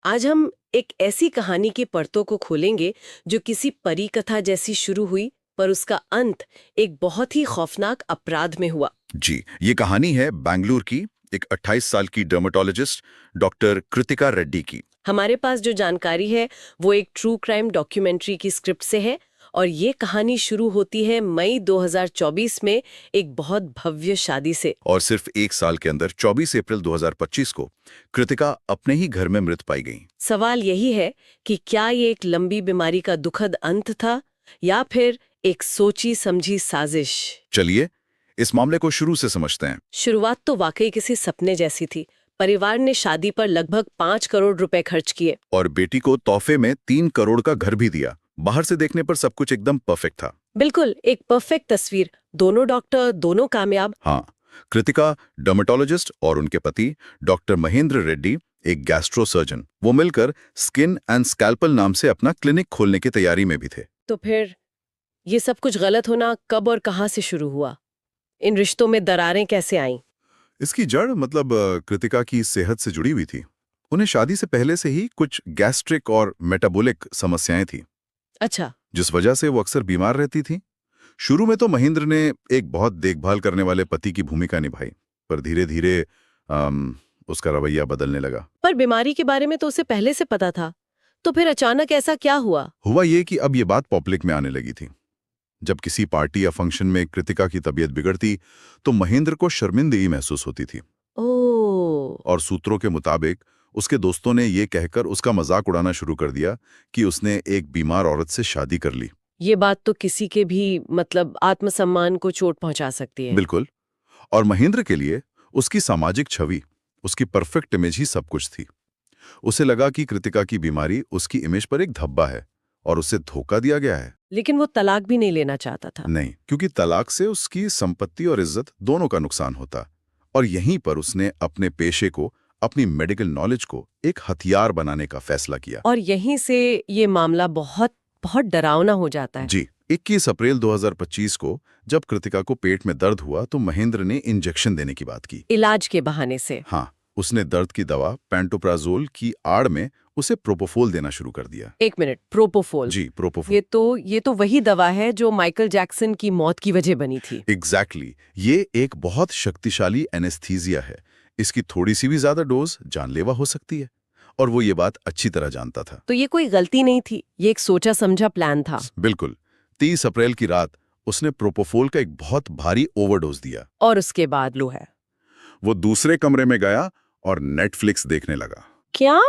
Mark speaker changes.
Speaker 1: आज हम एक ऐसी कहानी की परतों को खोलेंगे जो किसी परी कथा जैसी शुरू हुई, पर उसका अंत एक बहुत ही खौफनाक अपराध में हुआ।
Speaker 2: जी, ये कहानी है बेंगलुरु की एक 28 साल की डर्मेटोलॉजिस्ट डॉक्टर कृतिका रेड्डी की।
Speaker 1: हमारे पास जो जानकारी है वो एक ट्रू क्राइम डॉक्यूमेंट्री की स्क्रिप्ट से है, और ये कहानी शुरू होती है मई 2024 में एक बहुत भव्य शादी से।
Speaker 2: और सिर्फ एक साल के अंदर 24 अप्रैल 2025 को कृतिका अपने ही घर में मृत पाई गई।
Speaker 1: सवाल यही है कि क्या ये एक लंबी बीमारी का दुखद अंत था या फिर एक सोची समझी साजिश।
Speaker 2: चलिए इस मामले को शुरू से समझते हैं।
Speaker 1: शुरुआत तो वाकई किसी सपने जैसी थी। परिवार ने शादी पर लगभग 5 करोड़ रुपए खर्च किए।
Speaker 2: और बेटी को तोहफे में 3 करोड़ का घर भी दिया। बाहर से देखने पर सब कुछ एकदम परफेक्ट था।
Speaker 1: बिल्कुल एक परफेक्ट तस्वीर, दोनों डॉक्टर, दोनों कामयाब।
Speaker 2: हाँ, कृतिका डर्मेटोलॉजिस्ट और उनके पति डॉक्टर महेंद्र रेड्डी एक गैस्ट्रो सर्जन, वो मिलकर स्किन एंड स्कैल्पल नाम से अपना क्लिनिक खोलने की तैयारी में भी थे।
Speaker 1: तो फिर ये सब कुछ गलत होना कब और कहां से शुरू हुआ? इन रिश्तों में दरारें कैसे आईं?
Speaker 2: इसकी जड़ कृतिका की सेहत से जुड़ी हुई थी। उन्हें शादी से पहले से ही कुछ गैस्ट्रिक और मेटाबॉलिक समस्याएं थी,
Speaker 1: अच्छा।
Speaker 2: जिस वजह से वो अक्सर बीमार रहती थी। शुरू में तो महेंद्र ने एक बहुत देखभाल करने वाले पति की भूमिका निभाई, पर धीरे धीरे उसका रवैया बदलने लगा।
Speaker 1: पर बीमारी के बारे में तो उसे पहले से पता था, तो फिर अचानक ऐसा क्या हुआ?
Speaker 2: हुआ ये कि अब ये बात पब्लिक में आने लगी थी। जब किसी पार्टी या फंक्शन में कृतिका की तबीयत बिगड़ती तो महेंद्र को शर्मिंदगी महसूस होती थी।
Speaker 1: ओह।
Speaker 2: और सूत्रों के मुताबिक उसके दोस्तों ने ये कहकर उसका मजाक उड़ाना शुरू कर दिया कि उसने एक बीमार औरत से शादी कर ली।
Speaker 1: ये बात तो किसी के भी आत्मसम्मान को चोट पहुंचा सकती है।
Speaker 2: बिल्कुल। और महेंद्र के लिए उसकी सामाजिक छवि, उसकी परफेक्ट इमेज ही सब कुछ थी। उसे लगा कि कृतिका की बीमारी उसकी इमेज पर एक धब्बा है और उसे धोखा दिया गया है।
Speaker 1: लेकिन वो तलाक भी नहीं लेना चाहता था।
Speaker 2: नहीं, क्योंकि तलाक से उसकी संपत्ति और इज्जत दोनों का नुकसान होता। और यहीं पर उसने अपने पेशे को, अपनी मेडिकल नॉलेज को एक हथियार बनाने का फैसला किया।
Speaker 1: और यहीं से ये मामला बहुत बहुत डरावना हो जाता है।
Speaker 2: जी, 21 अप्रैल 2025 को जब कृतिका को पेट में दर्द हुआ तो महेंद्र ने इंजेक्शन देने की बात की।
Speaker 1: इलाज के बहाने से।
Speaker 2: हाँ, उसने दर्द की दवा पेंटोप्राजोल की आड़ में उसे प्रोपोफोल देना शुरू कर दिया।
Speaker 1: एक मिनट, प्रोपोफोल?
Speaker 2: जी, प्रोपोफोल।
Speaker 1: ये तो वही दवा है जो माइकल जैक्सन की मौत की वजह बनी थी।
Speaker 2: एग्जैक्टली। ये एक बहुत शक्तिशाली एनेस्थीसिया है। इसकी थोड़ी सी भी ज्यादा डोज जानलेवा हो सकती है, और वो ये बात अच्छी तरह जानता था।
Speaker 1: तो ये कोई गलती नहीं थी, ये एक सोचा समझा प्लान था।
Speaker 2: बिल्कुल। 30 अप्रैल की रात उसने प्रोपोफोल का एक बहुत भारी ओवरडोज दिया।
Speaker 1: और उसके बाद लो है।
Speaker 2: वो दूसरे कमरे में गया और नेटफ्लिक्स देखने लगा।
Speaker 1: क्या?